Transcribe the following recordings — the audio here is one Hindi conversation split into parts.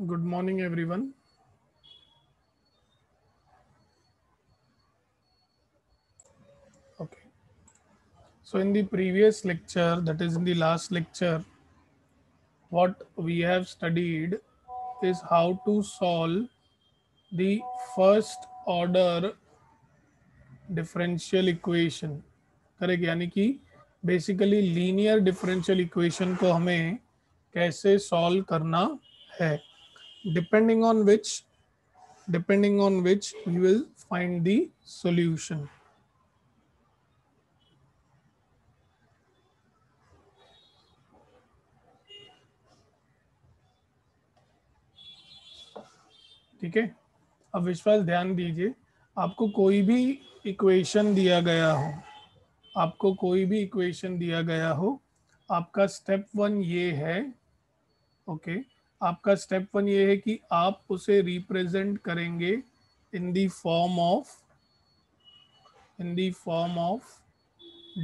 Good morning, everyone. Okay. So, in the previous lecture, that is in the last lecture, what we have studied is how to solve the first order differential equation. Correct, यानी कि बेसिकली लीनियर डिफरेंशियल इक्वेशन को हमें कैसे सॉल्व करना है, depending on which depending on which we will find the solution. ठीक है. अब विश्वास ध्यान दीजिए, आपको कोई भी इक्वेशन दिया गया हो, आपको कोई भी इक्वेशन दिया गया हो, आपका स्टेप वन ये है. ओके, आपका स्टेप वन ये है कि आप उसे रिप्रेजेंट करेंगे in the form of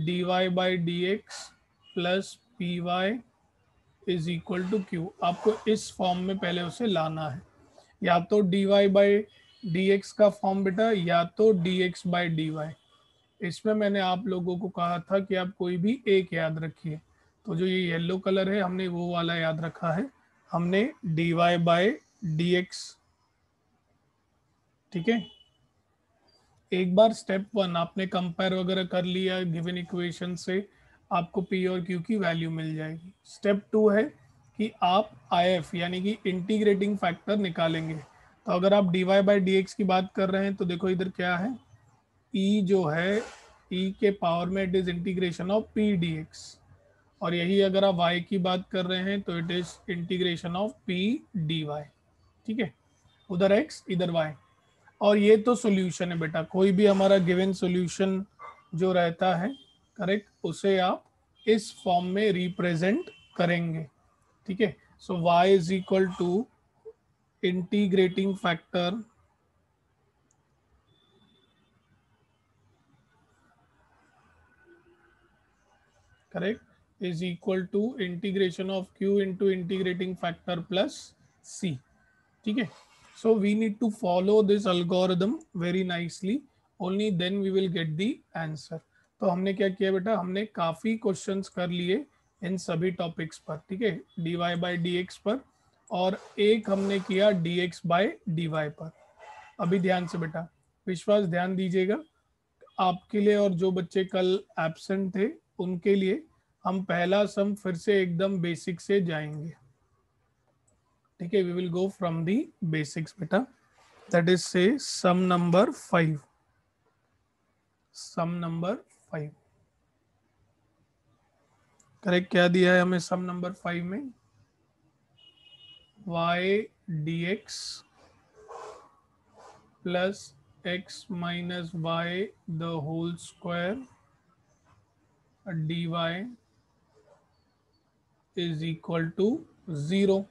dy by D x plus P Y is equal to Q. आपको इस फॉर्म में पहले उसे लाना है, या तो dy बाई डी एक्स का फॉर्म बेटा, या तो dx बाई डी वाई. इसमें मैंने आप लोगों को कहा था कि आप कोई भी एक याद रखिए. तो जो ये येलो कलर है, हमने वो वाला याद रखा है. हमने dy बाई डी एक्स. ठीक है. एक बार स्टेप वन आपने कंपेयर वगैरह कर लिया गिवन इक्वेशन से, आपको पी और क्यू की वैल्यू मिल जाएगी. स्टेप टू है कि आप आई एफ यानी कि इंटीग्रेटिंग फैक्टर निकालेंगे. तो अगर आप D Y by D X की बात कर रहे हैं तो देखो इधर क्या है, ई जो है, ई के पावर में it is integration of P D x. और यही अगर आप y की बात कर रहे हैं तो it is integration of P D Y. ठीक है, उधर x इधर y. और ये तो सॉल्यूशन है बेटा, कोई भी हमारा गिवन सॉल्यूशन जो रहता है, करेक्ट, उसे आप इस फॉर्म में रिप्रेजेंट करेंगे. ठीक है. So y is equal to integrating factor, correct, is equal to integration of q into integrating factor plus c. ठीक है. So we need to follow this algorithm very nicely, only then we will get the answer. तो हमने क्या किया बेटा, हमने काफ़ी क्वेश्चंस कर लिए इन सभी टॉपिक्स पर. ठीक है, D Y by D X पर, और एक हमने किया D X by D Y पर. अभी ध्यान से बेटा, विश्वास ध्यान दीजिएगा, आपके लिए और जो बच्चे कल एब्सेंट थे उनके लिए हम पहला सम फिर से एकदम बेसिक से जाएंगे. ठीक है, we will go from the basics बेटा. That is say sum number 5. Sum number 5, correct. क्या दिया है हमें सम नंबर 5 में, y dx plus x minus y the whole square dy is equal to 0.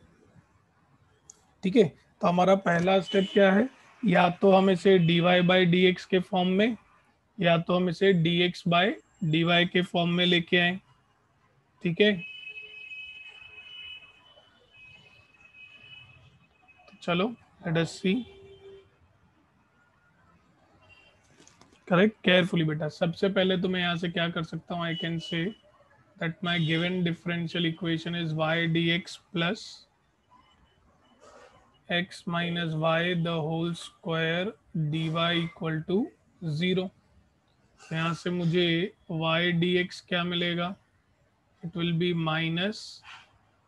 ठीक है. तो हमारा पहला स्टेप क्या है, या तो हम इसे dy बाई डी एक्स के फॉर्म में, या तो हम इसे dx बाई डी वाई के फॉर्म में लेके आए. ठीक है. तो चलो लेट अस सी. करेक्ट, केयरफुली बेटा. सबसे पहले तो मैं यहाँ से क्या कर सकता हूँ, I can say that my given differential equation is y dx plus x minus y the whole square dy equal to 0. यहाँ से मुझे y dx क्या मिलेगा, it will be minus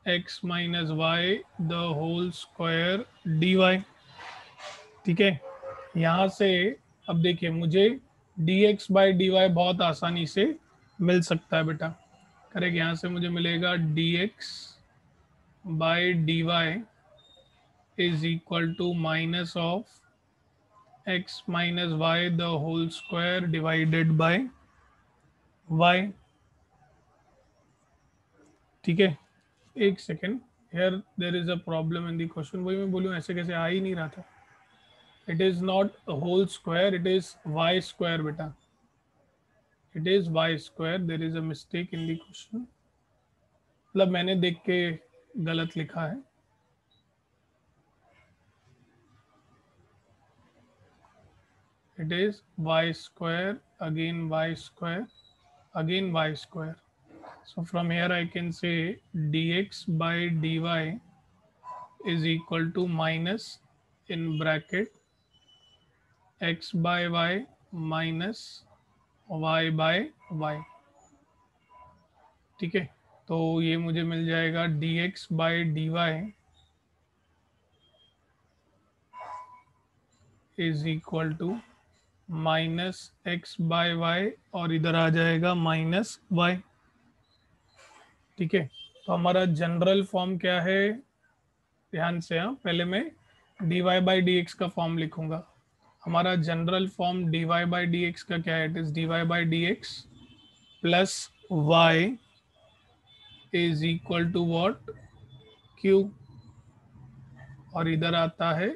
x minus y the whole square dy. ठीक है. यहाँ से अब देखिए, मुझे dx बाई डी वाई बहुत आसानी से मिल सकता है बेटा. करेक्ट, यहाँ से मुझे मिलेगा dx by D y is equal to minus of x minus y the whole square divided by y. ठीक है. एक second, here there is a problem in the question. वही मैं बोलूँ, ऐसे कैसे आ ही नहीं रहा था. It is not whole square, it is Y square बेटा. It is Y square. There is a mistake in the question, मतलब मैंने देख के गलत लिखा है. it is y square, again y square, again y square. So from here I can say dx by dy is equal to minus in bracket x by y minus y by y. ठीक है, तो ये मुझे मिल जाएगा dx by dy is equal to minus x by y और इधर आ जाएगा माइनस वाई। ठीक है, तो हमारा जनरल फॉर्म क्या है, ध्यान से, हाँ, पहले मैं dy बाई डी एक्स का फॉर्म लिखूंगा। हमारा general form dy by D x का क्या है, it is dy by D x plus y is equal to what, q, और इधर आता है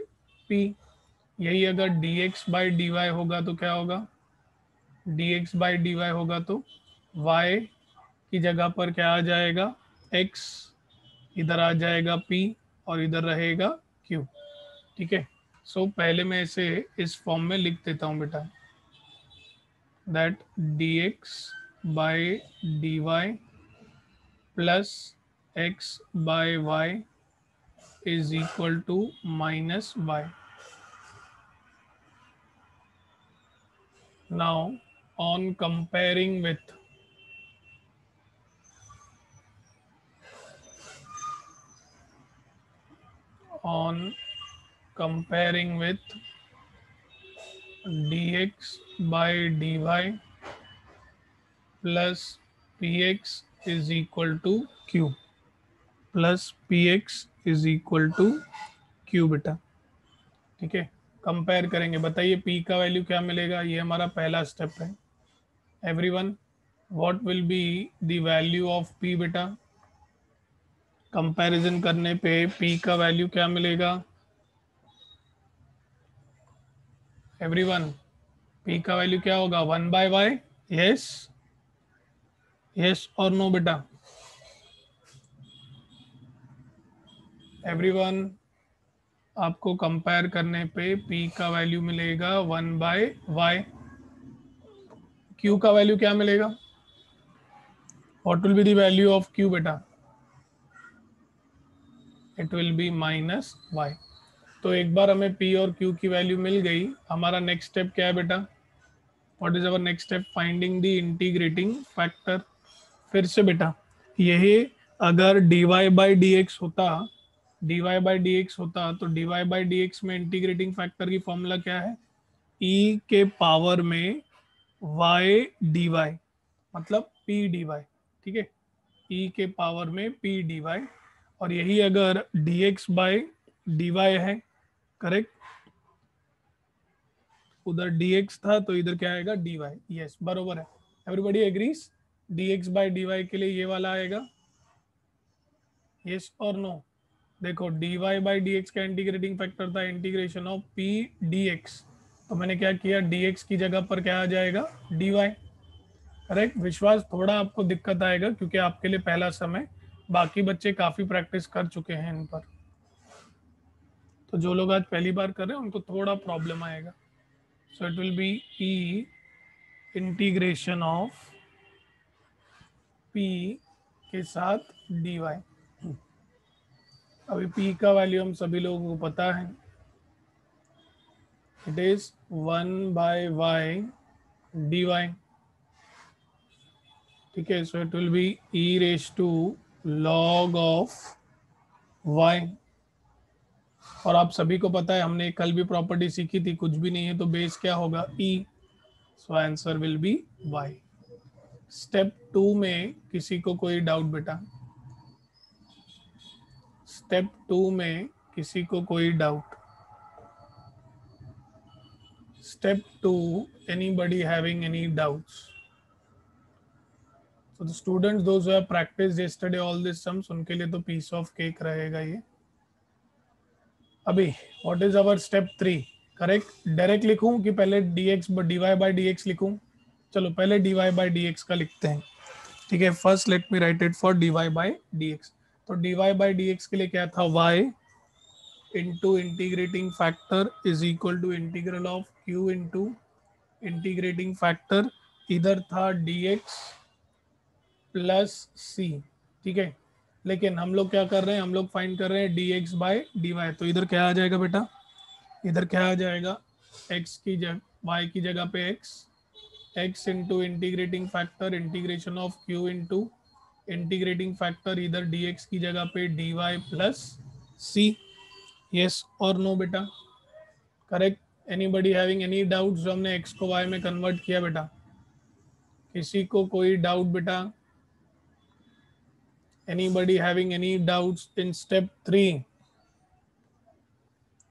p। यही अगर dx बाई डी वाई होगा तो क्या होगा, dx बाई डी वाई होगा तो y की जगह पर क्या आ जाएगा, x, इधर आ जाएगा p और इधर रहेगा q। ठीक है, सो पहले मैं इसे इस फॉर्म में लिख देता हूँ बेटा, that dx by D Y plus x by y is equal to minus y. Now, on comparing with dx by dy plus px is equal to q, plus px is equal to q बेटा। ठीक है, कंपेयर करेंगे, बताइए p का वैल्यू क्या मिलेगा, ये हमारा पहला स्टेप है। Everyone, what will be the value of p बेटा, कंपैरिजन करने पे p का वैल्यू क्या मिलेगा, एवरीवन, p का वैल्यू क्या होगा, 1 बाय वाई, यस यस और नो बेटा, एवरीवन, आपको कंपेयर करने पे p का वैल्यू मिलेगा 1 बाय वाई। q का वैल्यू क्या मिलेगा, what will be the value of q बेटा, it will be minus y. तो एक बार हमें p और q की वैल्यू मिल गई, हमारा नेक्स्ट स्टेप क्या है बेटा, what is our next step, finding the integrating factor. फिर से बेटा, यही अगर dy बाई डी एक्स होता, dy बाई डी एक्स होता तो dy बाई डी एक्स में इंटीग्रेटिंग फैक्टर की फॉर्मूला क्या है, e के पावर में y dy, मतलब p dy। ठीक है, e के पावर में p dy, और यही अगर dx बाई dy है, करेक्ट, उधर dx था तो इधर क्या आएगा dy, यस बरोबर है, everybody agrees, dx by dy के लिए ये वाला आएगा, यस और नो। देखो dy बाई डी एक्स का इंटीग्रेटिंग फैक्टर था इंटीग्रेशन ऑफ p dx, तो मैंने क्या किया, dx की जगह पर क्या आ जाएगा dy, करेक्ट। विश्वास, थोड़ा आपको दिक्कत आएगा क्योंकि आपके लिए पहला समय, बाकी बच्चे काफ़ी प्रैक्टिस कर चुके हैं इन पर, तो जो लोग आज पहली बार कर रहे हैं उनको थोड़ा प्रॉब्लम आएगा। So it will be e integration of p के साथ dy। अभी p का वैल्यू हम सभी लोगों को पता है, it is 1 by y dy। ठीक है, so it will be e raise to log of y, और आप सभी को पता है हमने कल भी प्रॉपर्टी सीखी थी, कुछ भी नहीं है तो बेस क्या होगा e, so answer will be y। Step 2 में किसी को कोई डाउट बेटा, स्टेप 2 में किसी को कोई doubt, step 2, anybody having any doubts, so the students those who have practiced yesterday all these sums, उनके लिए तो पीस ऑफ केक रहेगा ये। अभी what is our step 3, correct, direct लिखूं कि पहले dx dy by D x लिखूं, चलो पहले dy बाई डी एक्स का लिखते हैं। ठीक है, first let me write it for dy by D x. तो dy बाई डी एक्स के लिए क्या था, y into integrating factor is equal to integral of q into integrating factor इधर था dx प्लस सी, ठीक है। लेकिन हम लोग क्या कर रहे हैं, हम लोग फाइंड कर रहे हैं dx बाय dy। तो इधर क्या आ जाएगा बेटा, इधर क्या आ जाएगा, x की जगह y की जगह पे x into integrating factor integration of q into integrating factor इधर dx की जगह पे dy प्लस c। यस और नो बेटा, correct. Anybody having any doubt, जो हमने x को y में कन्वर्ट किया बेटा, किसी को कोई डाउट बेटा? Anybody having any doubts in step 3?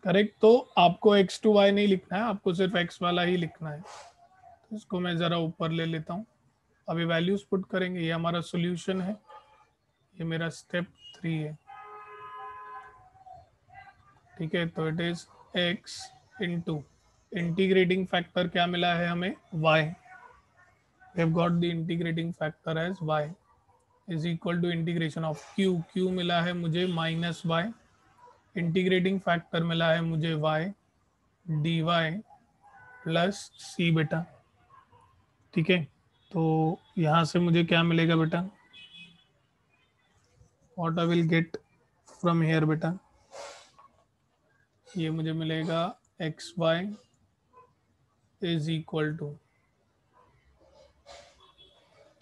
Correct. तो आपको x टू y नहीं लिखना है, आपको सिर्फ x वाला ही लिखना है। तो इसको मैं ज़रा ऊपर ले लेता हूँ। अभी वैल्यूज पुट करेंगे, ये हमारा सॉल्यूशन है, ये मेरा स्टेप 3 है, ठीक है। तो it is x into integrating factor क्या मिला है हमें, y। We have got the integrating factor as y is equal to integration of q मिला है मुझे माइनस y, इंटीग्रेटिंग फैक्टर मिला है मुझे y dy प्लस c बेटा, ठीक है। तो यहाँ से मुझे क्या मिलेगा बेटा, what I will get from here बेटा, ये मुझे मिलेगा X Y is equal to,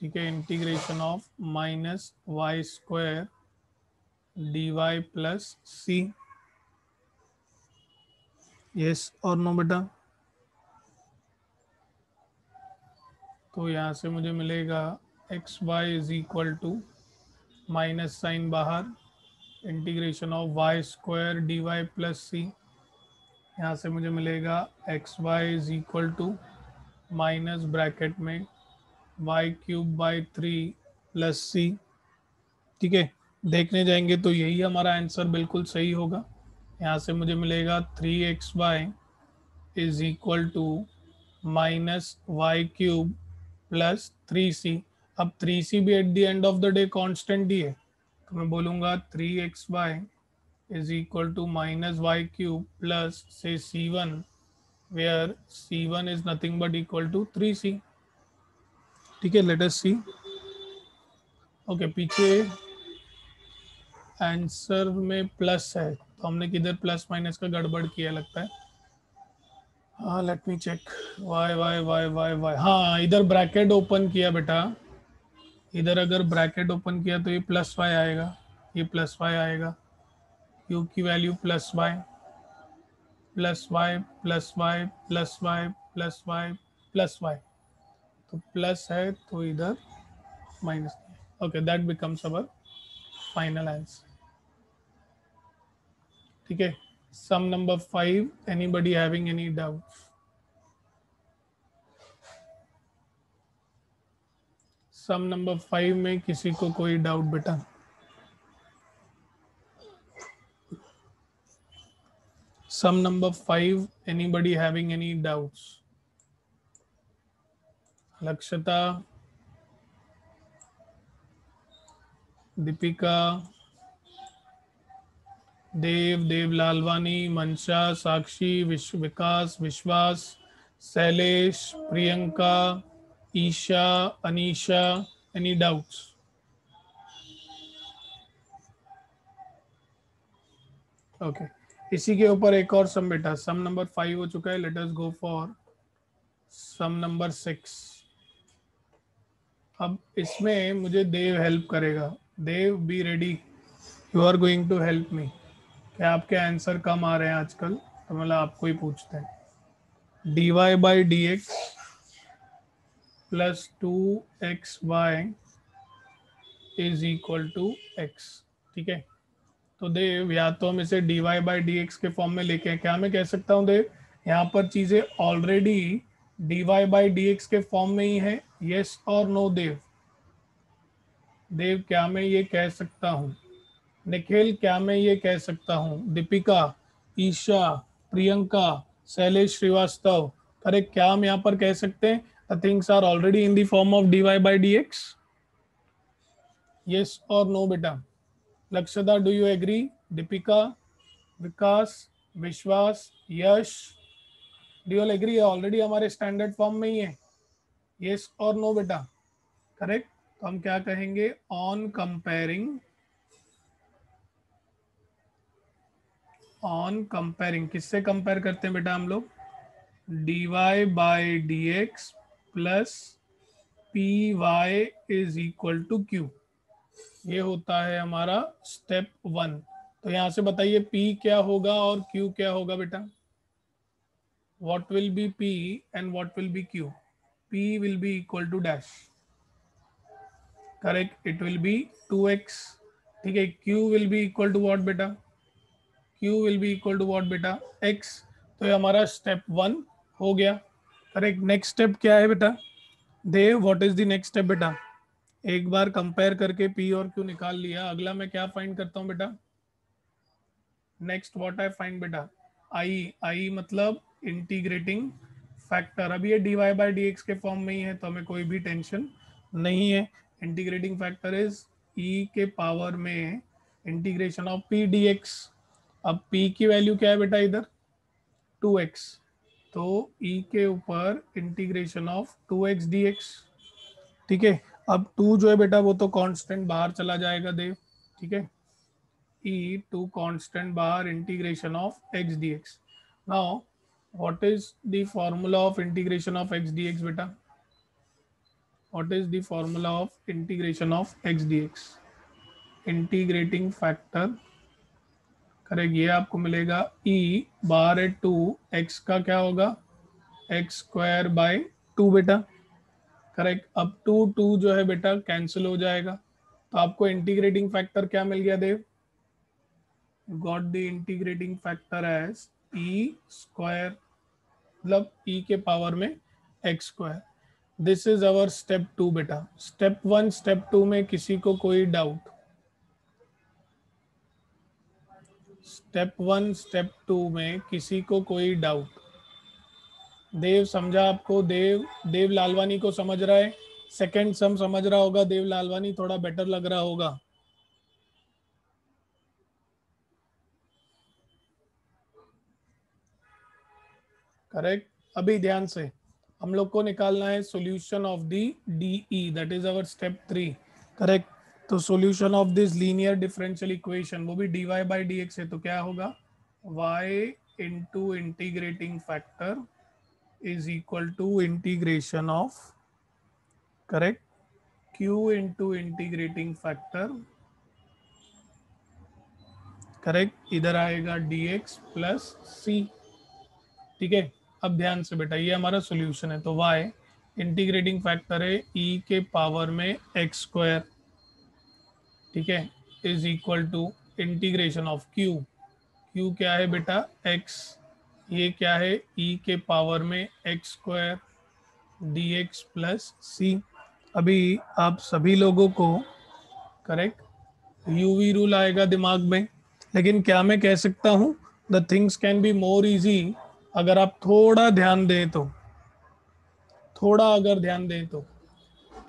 ठीक है, integration of minus Y square D Y plus C. Yes और नो बेटा? तो यहाँ से मुझे मिलेगा X Y is equal to minus sign बाहर, integration of Y square D Y plus C. यहाँ से मुझे मिलेगा X Y is equal to minus bracket में वाई क्यूब बाई 3 प्लस सी, ठीक है। देखने जाएंगे तो यही हमारा आंसर बिल्कुल सही होगा। यहाँ से मुझे मिलेगा 3xy is equal to minus y cube plus 3c। अब 3c भी at the end of the day constant ही है, तो मैं बोलूँगा 3xy is equal to minus y cube plus से c1 where c1 is nothing but equal to 3c, ठीक है। Let us see. ओके, पीछे आंसर में प्लस है, तो हमने किधर प्लस माइनस का गड़बड़ किया लगता है। हाँ let me check, y y y y y, हाँ इधर ब्रैकेट ओपन किया बेटा, इधर अगर ब्रैकेट ओपन किया तो ये प्लस वाई आएगा, ये प्लस वाई आएगा, क्यू की value plus y plus y plus y plus y plus y plus y, तो प्लस है तो इधर minus. Okay, that becomes our final answer, ठीक है। Sum number 5, anybody having any doubts? Sum number 5 में किसी को कोई डाउट बेटा? Sum number 5, anybody having any doubts? Lakshata, Deepika, Dev, Dev Lalwani, Mansha, Sakshi, Vikas, Vishwas, Shailesh, Priyanka, Isha, Anisha, any doubts? Okay, इसी के ऊपर एक और सम बेटा, सम नंबर 5 हो चुका है, let us go for sum number 6। अब इसमें मुझे देव हेल्प करेगा। Dev be ready, you are going to help me. क्या आपके आंसर कम आ रहे हैं आजकल, तो मतलब आपको ही पूछते हैं। D Y by D x plus 2xy is equal to x, ठीक है। तो देव, या तो हम इसे d Y by D x के फॉर्म में लेके, क्या मैं कह सकता हूँ देव, यहाँ पर चीजें already d Y by D x के फॉर्म में ही है, यस और नो देव? देव, क्या मैं ये कह सकता हूँ? निखिल, क्या मैं ये कह सकता हूँ? दीपिका, ईशा, प्रियंका, शैलेश श्रीवास्तव, करेक्ट, क्या हम यहाँ पर कह सकते हैं the things are already in the form of d Y by D x? Yes और नो बेटा? Lakshada, do you agree? Deepika, Vikas, Vishwas, Yash, do agree है? ऑलरेडी हमारे स्टैंडर्ड फॉर्म में ही है, यस और नो बेटा, करेक्ट। तो हम क्या कहेंगे, ऑन कंपेयरिंग किससे कंपेयर करते हैं बेटा हम लोग, dy by D x plus P Y is equal to q. ये होता है हमारा स्टेप 1। तो यहां से बताइए p क्या होगा और q क्या होगा बेटा, what will be p and what will be q, p will be equal to dash, correct, it will be 2x, ठीक है। q will be equal to what बेटा, q will be equal to what बेटा, x। तो ये हमारा स्टेप 1 हो गया, करेक्ट। नेक्स्ट स्टेप क्या है बेटा, Dev what is the next step बेटा, एक बार कंपेयर करके p और q निकाल लिया, अगला मैं क्या फाइंड करता हूँ बेटा, नेक्स्ट व्हाट आई फाइंड बेटा, आई मतलब इंटीग्रेटिंग फैक्टर। अब ये dy बाई डी एक्स के फॉर्म में ही है तो हमें कोई भी टेंशन नहीं है। इंटीग्रेटिंग फैक्टर इज e के पावर में इंटीग्रेशन ऑफ p dx। अब p की वैल्यू क्या है बेटा इधर, 2x, तो e के ऊपर इंटीग्रेशन ऑफ 2x dx, ठीक है। अब 2 जो है बेटा वो तो कांस्टेंट बाहर चला जाएगा देव, ठीक है, e to constant bar integration of x dx. Now, what is the formula of integration of x dx beta? What is the formula of integration of x dx? Integrating factor, correct, ये आपको मिलेगा e बार एट 2 x का क्या होगा, एक्स स्क्वायर बाय 2 बेटा, करेक्ट। अब 2 जो है बेटा कैंसिल हो जाएगा, तो आपको इंटीग्रेटिंग फैक्टर क्या मिल गया देव, got the integrating factor as e square, मतलब e के पावर में x square. This is our step 2 बेटा। स्टेप 1 स्टेप 2 में किसी को कोई डाउट, स्टेप 1 स्टेप 2 में किसी को कोई डाउट, देव समझा आपको, देव लालवानी को समझ रहा है, सेकंड सम समझ रहा होगा, देव लालवानी थोड़ा बेटर लग रहा होगा, करेक्ट। अभी ध्यान से हम लोग को निकालना है solution of the DE, that is our step 3, correct. तो solution of this linear differential equation, वो भी dy बाई डी एक्स है, तो क्या होगा, y into integrating factor is equal to integration of, correct, q into integrating factor, correct, इधर आएगा dx प्लस c, ठीक है। अब ध्यान से बेटा ये हमारा सॉल्यूशन है, तो y इंटीग्रेटिंग फैक्टर है e के पावर में एक्स स्क्वायर, ठीक है, is equal to integration of q क्या है बेटा x, ये क्या है e के पावर में x square dx plus c। अभी आप सभी लोगों को, करेक्ट, यूवी रूल आएगा दिमाग में, लेकिन क्या मैं कह सकता हूँ the things can be more easy, अगर आप थोड़ा ध्यान दें तो, थोड़ा अगर ध्यान दें तो,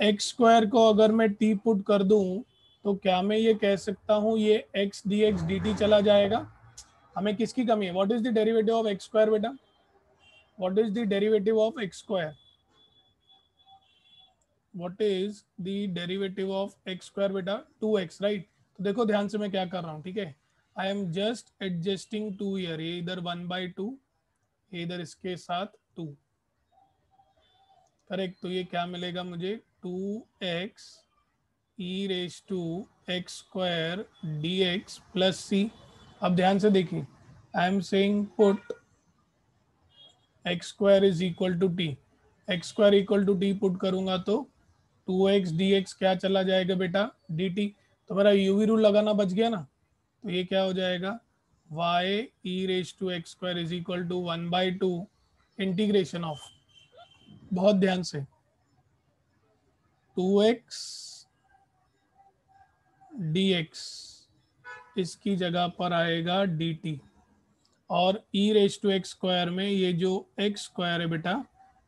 एक्स स्क्वायर को अगर मैं टी पुट कर दूं तो क्या मैं ये कह सकता हूँ ये x d x d t चला जाएगा। हमें किसकी कमी है, what is the derivative of x square बेटा, what is the derivative of x square, what is the derivative of x square बेटा, 2x राइट। तो देखो ध्यान से मैं क्या कर रहा हूँ, ठीक है, I am just adjusting 2 year, ये इधर 1/2, ये इधर इसके साथ 2, करेक्ट। तो ये क्या मिलेगा मुझे, 2x e raise to x square d x plus c. अब ध्यान से देखिए, I am saying put x square is equal to t, x square equal to t put करूंगा तो 2x dx क्या चला जाएगा बेटा, dt। तो मेरा यूवी रूल लगाना बच गया ना, तो ये क्या हो जाएगा, y e raise to x square is equal to 1/2 integration of, बहुत ध्यान से, 2x dx, इसकी जगह पर आएगा dt, और ई रेस टू एक्स स्क्वायर में ये जो एक्स स्क्वायर है बेटा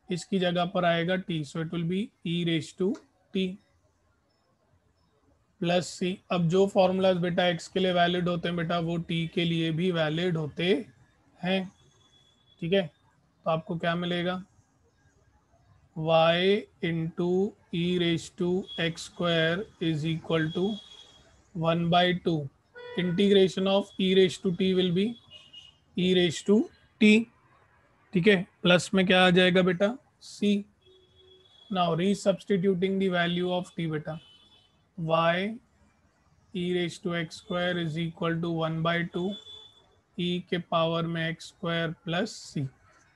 इसकी जगह पर आएगा t, so it will be e raise to t plus c. अब जो फॉर्मूलाज बेटा x के लिए वैलिड होते हैं बेटा वो t के लिए भी वैलिड होते हैं, ठीक है। तो आपको क्या मिलेगा, y into e raise to x square is equal to 1/2 integration of e raise to t will be e raise to t. ठीक है, प्लस में क्या आ जाएगा बेटा, c। Now resubstituting the value of t बेटा, y e raise to x square is equal to 1/2 e के पावर में x square plus c.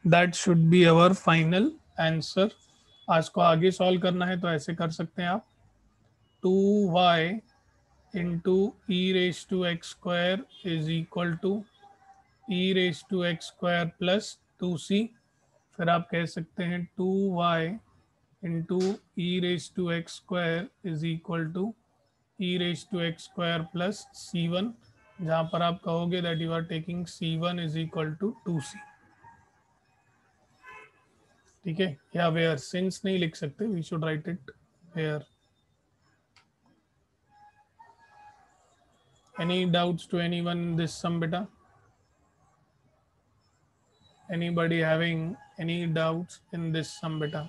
That should be our final answer. आज को आगे सॉल्व करना है तो ऐसे कर सकते हैं आप, 2y into e raise to x square is equal to e raise to x square plus 2c। फिर आप कह सकते हैं 2y into e raise to x square is equal to e raise to x square plus c1, जहाँ पर आप कहोगे that you are taking c1 is equal to 2c। ठीक है, या वेयर, सिंस नहीं लिख सकते, we should write it where. Any doubts to anyone in this sum बेटा? Anybody having any doubts in this sum बेटा?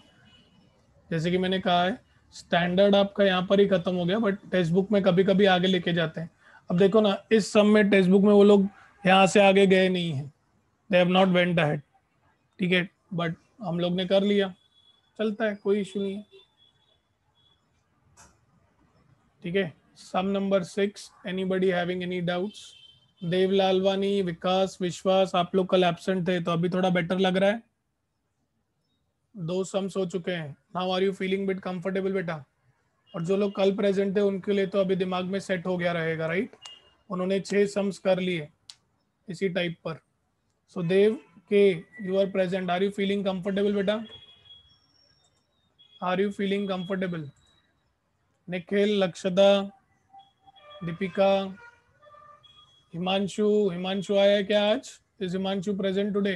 जैसे कि मैंने कहा है, स्टैंडर्ड आपका यहाँ पर ही खत्म हो गया, बट टेक्स्ट बुक में कभी कभी आगे लेके जाते हैं। अब देखो ना, इस सम में टेक्स्ट बुक में वो लोग यहाँ से आगे गए नहीं हैं, they have not went ahead. ठीक है, बट हम लोग ने कर लिया, चलता है, कोई इशू नहीं है। ठीक है, sum number 6, anybody having any doubts? Dev Lalwani, Vikas, Vishwas, आप लोग कल एब्सेंट थे तो अभी थोड़ा बेटर लग रहा है, 2 सम्स हो चुके हैं। Now are you feeling bit comfortable बेटा? और जो लोग कल प्रेजेंट थे उनके लिए तो अभी दिमाग में सेट हो गया रहेगा, राइट? उन्होंने 6 सम्स कर लिए इसी टाइप पर। So Dev K, you are present, are you feeling comfortable बेटा? Are you feeling comfortable? Nikhil, Lakshada, Deepika, Himanshu, Himanshu आया है क्या आज? Is Himanshu present today?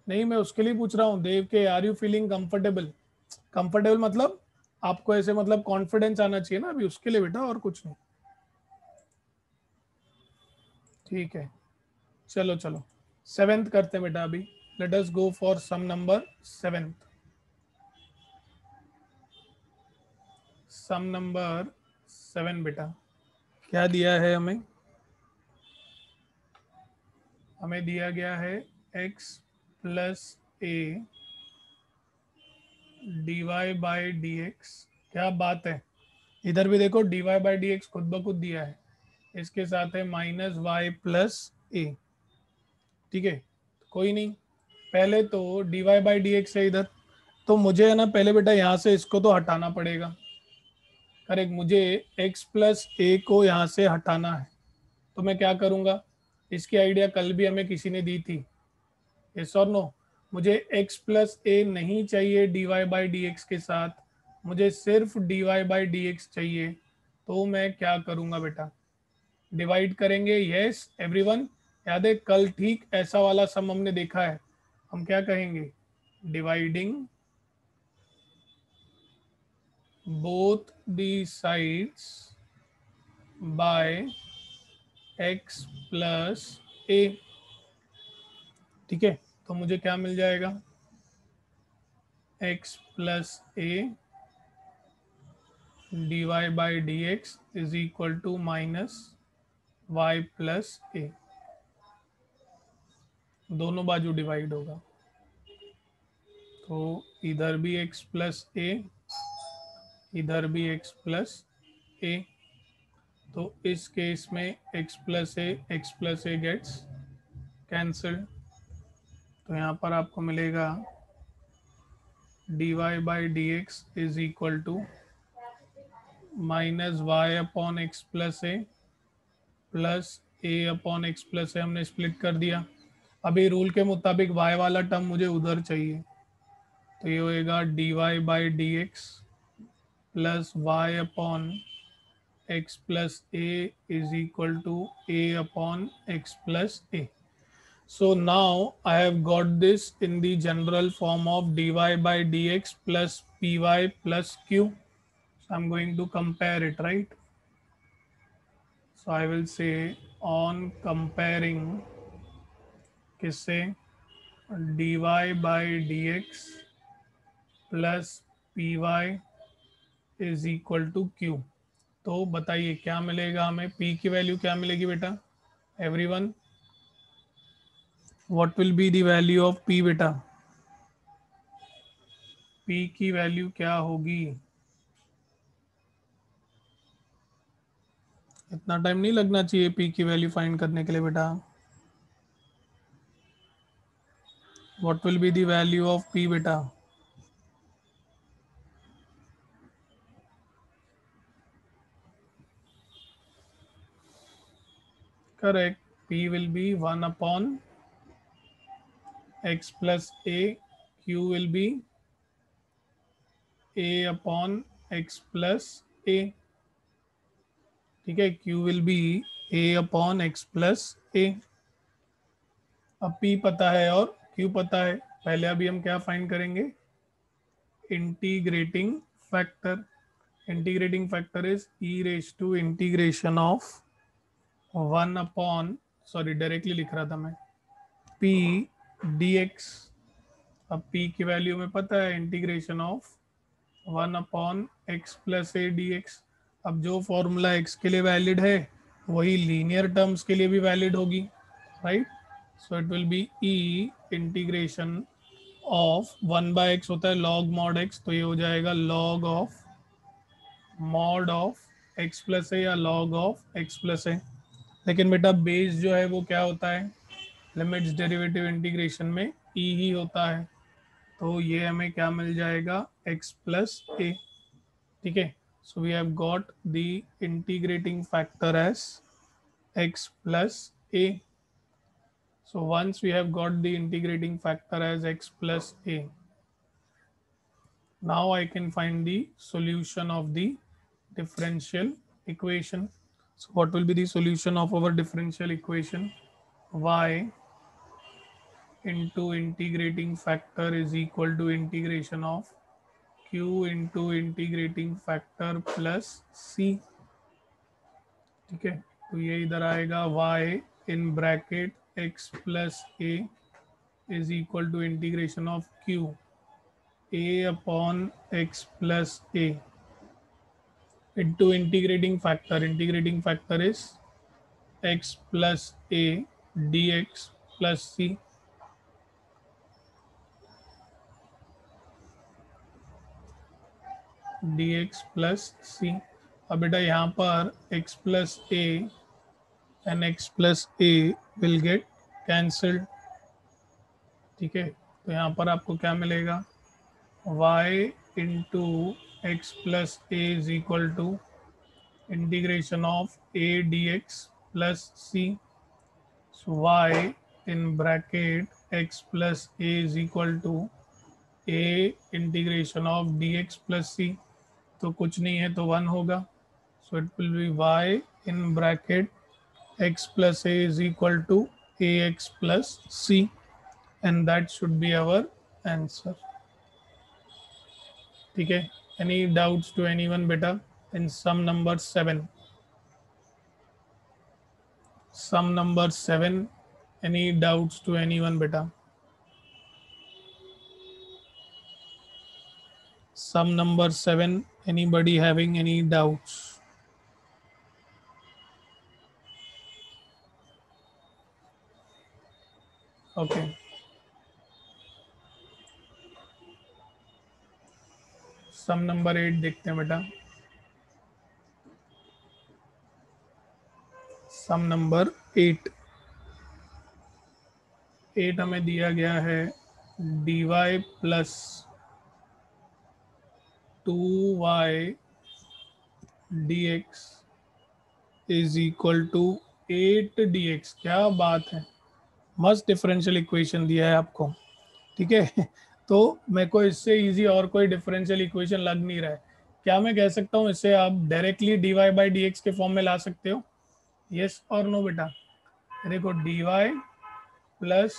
नहीं, मैं उसके लिए पूछ रहा हूँ Dev K, are you feeling comfortable? Comfortable मतलब आपको ऐसे मतलब कॉन्फिडेंस आना चाहिए ना अभी, उसके लिए बेटा, और कुछ नहीं। ठीक है, चलो चलो 7th करते हैं बेटा अभी। Let us go for sum number 7th। Sum number 7 बेटा, क्या दिया है हमें? हमें दिया गया है x plus a d Y by D x. क्या बात है, इधर भी देखो d Y by D x खुद ब खुद दिया है, इसके साथ है माइनस वाई प्लस ए। ठीक है, कोई नहीं, पहले तो d Y by D x है इधर, तो मुझे है ना पहले बेटा यहाँ से इसको तो हटाना पड़ेगा। करेक्ट, मुझे x प्लस ए को यहाँ से हटाना है, तो मैं क्या करूँगा? इसकी आइडिया कल भी हमें किसी ने दी थी, यस और नो? मुझे x प्लस ए नहीं चाहिए d Y by D x के साथ, मुझे सिर्फ d Y by D x चाहिए। तो मैं क्या करूँगा बेटा? डिवाइड करेंगे, यस एवरीवन? याद है कल ठीक ऐसा वाला सम हमने देखा है, हम क्या कहेंगे? Dividing both the sides by x plus a. ठीक है, तो मुझे क्या मिल जाएगा? x plus a d Y by D x is equal to minus y plus a. दोनों बाजू डिवाइड होगा, तो इधर भी x प्लस ए, इधर भी x प्लस ए। तो इस केस में x plus a gets cancelled, तो यहाँ पर आपको मिलेगा d Y by D x is equal to minus y upon x plus a upon x plus a. हमने स्प्लिट कर दिया, अभी रूल के मुताबिक y वाला टर्म मुझे उधर चाहिए, तो ये होएगा d Y by D x plus y upon x plus a is equal to a upon x plus a. So now I have got this in the general form of dy by dx plus py plus q. So I'm going to compare it, right? So I will say on comparing किससे, dy by D x plus P Y is equal to q. तो बताइए क्या मिलेगा हमें, p की वैल्यू क्या मिलेगी बेटा everyone, what will be the value of p बेटा, p की वैल्यू क्या होगी। इतना टाइम नहीं लगना चाहिए p की वैल्यू फाइंड करने के लिए बेटा। What will be the value of p बेटा, correct, p will be 1 upon x plus a, q will be a upon x plus a, ठीक है, q will be a upon x plus a। अब p पता है और q पता है, पहले अभी हम क्या फाइंड करेंगे, integrating factor. Integrating factor is e raise to integration of 1 upon, sorry directly लिख रहा था मैं, p dx। अब p की वैल्यू में पता है integration of 1 upon x plus a d x. अब जो फॉर्मूला x के लिए वैलिड है वही लीनियर टर्म्स के लिए भी वैलिड होगी, right. So it will be e integration of 1 by x होता है लॉग मॉड x, तो ये हो जाएगा log of mod of x plus a या log of x plus a. लेकिन बेटा बेस जो है वो क्या होता है, लिमिट्स डेरिवेटिव इंटीग्रेशन में e ही होता है, तो ये हमें क्या मिल जाएगा x प्लस ए, ठीक है। So we have got the integrating factor as x plus a। So once we have got the integrating factor as x plus a, now I can find the solution of the differential equation. So what will be the solution of our differential equation, y into integrating factor is equal to integration of q into integrating factor plus c, ठीक है। तो ये इधर आएगा y in bracket x plus a is equal to integration of q a upon x plus a into integrating factor. Integrating factor is x plus a dx plus c, dx plus c। अब बेटा यहाँ पर x plus a and x plus a will get cancelled, ठीक है। तो यहाँ पर आपको क्या मिलेगा, y into x plus a is equal to integration of a dx plus c। So y in bracket x plus a is equal to a integration of dx plus c, तो कुछ नहीं है तो 1 होगा। So it will be y in bracket x plus a is equal to ax plus c, and that should be our answer, ठीक है। Any doubts to anyone बेटा in sum number 7? Sum number 7, any doubts to anyone बेटा? Sum number 7, anybody having any doubts? Okay, sum number 8 देखते हैं बेटा। सम नंबर 8 हमें दिया गया है dy plus 2y dx is equal to 8 dx। क्या बात है, मस्त डिफरेंशियल इक्वेशन दिया है आपको, ठीक है। तो मेरे को इससे इजी और कोई डिफरेंशियल इक्वेशन लग नहीं रहा है। क्या मैं कह सकता हूँ इसे आप directly dy by D x के फॉर्म में ला सकते हो, यस और नो बेटा। देखो dy plus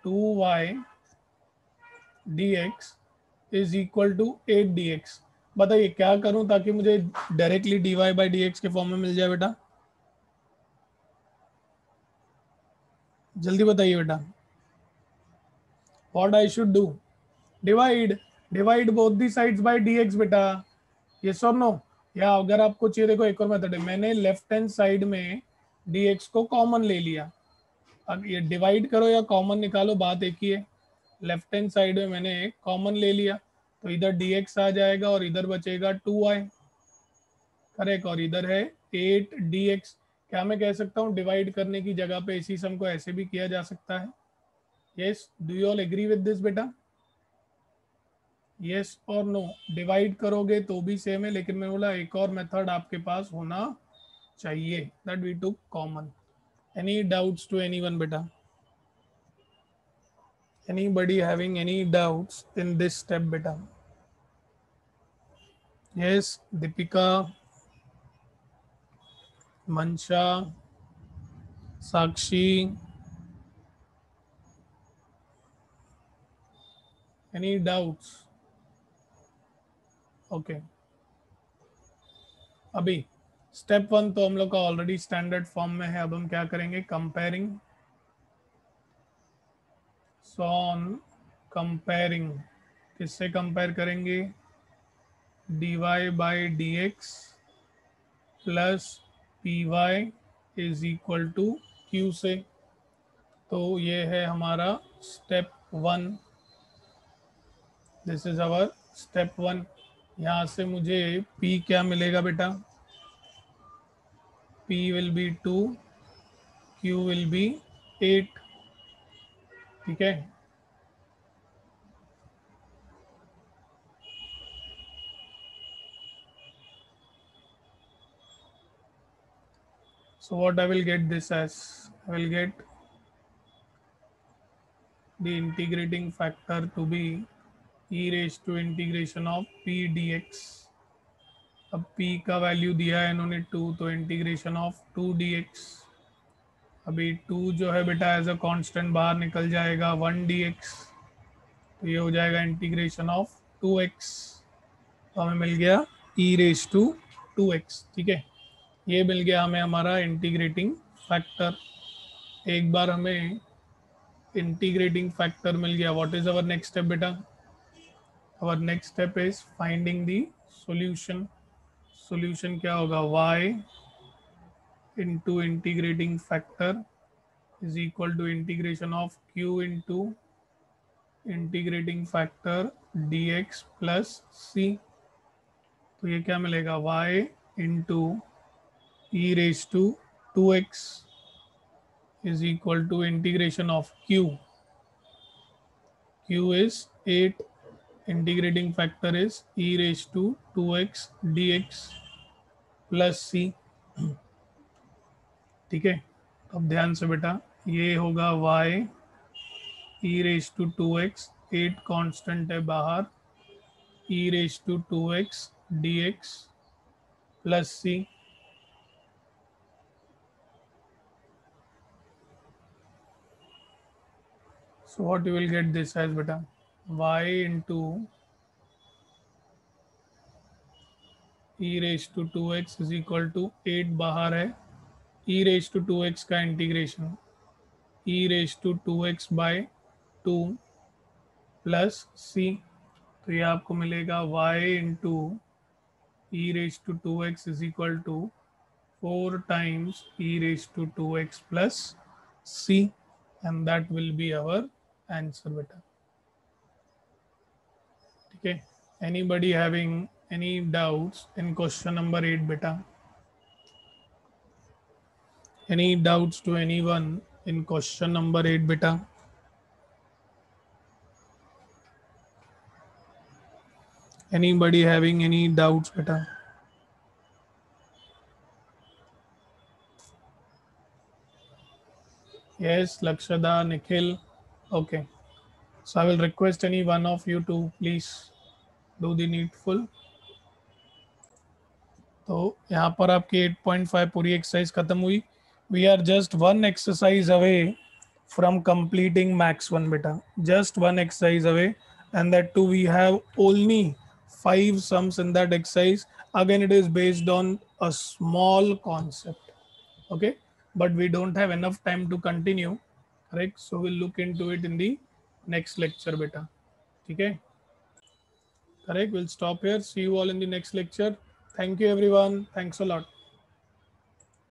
2y dx is equal to 8 dx। बताइए क्या करूं ताकि मुझे directly dy by D x के फॉर्म में मिल जाए बेटा। जल्दी बताइए बेटा। What I should do? Divide, divide both the sides by dx बेटा। यस और नो? या अगर आपको चाहिए, देखो एक और मेथड है, मैंने लेफ्ट हैंड साइड में dx को कॉमन ले लिया। अब ये डिवाइड करो या कॉमन निकालो, बात एक ही है। लेफ्ट हैंड साइड में मैंने कॉमन ले लिया, तो इधर dx आ जाएगा और इधर बचेगा 2y। करेक्ट। और इधर है 8 dx। क्या मैं कह सकता हूँ डिवाइड करने की जगह पे इसी सम को ऐसे भी किया जा सकता है? Yes, do you all agree with this बेटा? यस और नो? डिवाइड करोगे तो भी सेम है, लेकिन मैं बोला एक और मेथड आपके पास होना चाहिए, that we took common. Any doubts to anyone बेटा? Anybody having any doubts in this step beta? Yes, Deepika, Mansha, Sakshi, any doubts? Okay, अभी स्टेप 1 तो हम लोग का ऑलरेडी स्टैंडर्ड फॉर्म में है। अब हम क्या करेंगे? कंपेयरिंग। सो ऑन कंपेयरिंग, किससे कंपेयर करेंगे? dy by dx plus py is equal to q से। तो ये है हमारा step 1। This is our step 1। यहाँ से मुझे p क्या मिलेगा बेटा? p will be 2, q will be 8। ठीक है। So what I will get this as? I will get the integrating factor to be e raised to integration of p dx। अब p का वैल्यू दिया है इन्होंने 2, तो इंटीग्रेशन ऑफ 2 dx। अभी 2 जो है बेटा एज अ कांस्टेंट बाहर निकल जाएगा, 1 dx। तो ये हो जाएगा इंटीग्रेशन ऑफ 2x। तो हमें मिल गया e रेज टू 2x। ठीक है, ये मिल गया हमें हमारा इंटीग्रेटिंग फैक्टर। एक बार हमें इंटीग्रेटिंग फैक्टर मिल गया, what is our next step बेटा? Our next step is finding the solution. Solution क्या होगा? y into integrating factor is equal to integration of q into integrating factor dx plus c। तो ये क्या मिलेगा? y into e raise to 2x is equal to integration of q. q is 8, integrating factor is e raised to 2x dx plus c। ठीक है, अब ध्यान से बेटा, ये होगा y e raised to 2x, 8 constant है बाहर, e raised to 2x dx plus c। So what you will get this as beta? Y into e raised to 2x is equal to 8 बाहर है, e raised to 2x का integration e raised to 2x by 2 plus c। तो ये आपको मिलेगा y into e raised to 2x is equal to 4 times e raised to 2x plus c, and that will be our answer beta। ठीक है, anybody having any doubts in question number 8 beta? Any doubts to anyone in question number 8 beta? Anybody having any doubts beta? Yes, Lakshada, Nikhil. Okay. So I will request any one of you to please do the needful। तो यहाँ पर आपकी 8.5 पूरी एक्सरसाइज खत्म हुई। We are just one exercise away from completing max 1 बेटा, just one exercise away, and that too we have only 5 sums in that exercise। Again it is based on a small concept, okay, but we don't have enough time to continue। Correct. So will look into it in the next lecture बेटा. ठीक है. Correct. We'll stop here. See you all in the next lecture. Thank you everyone. Thanks a lot.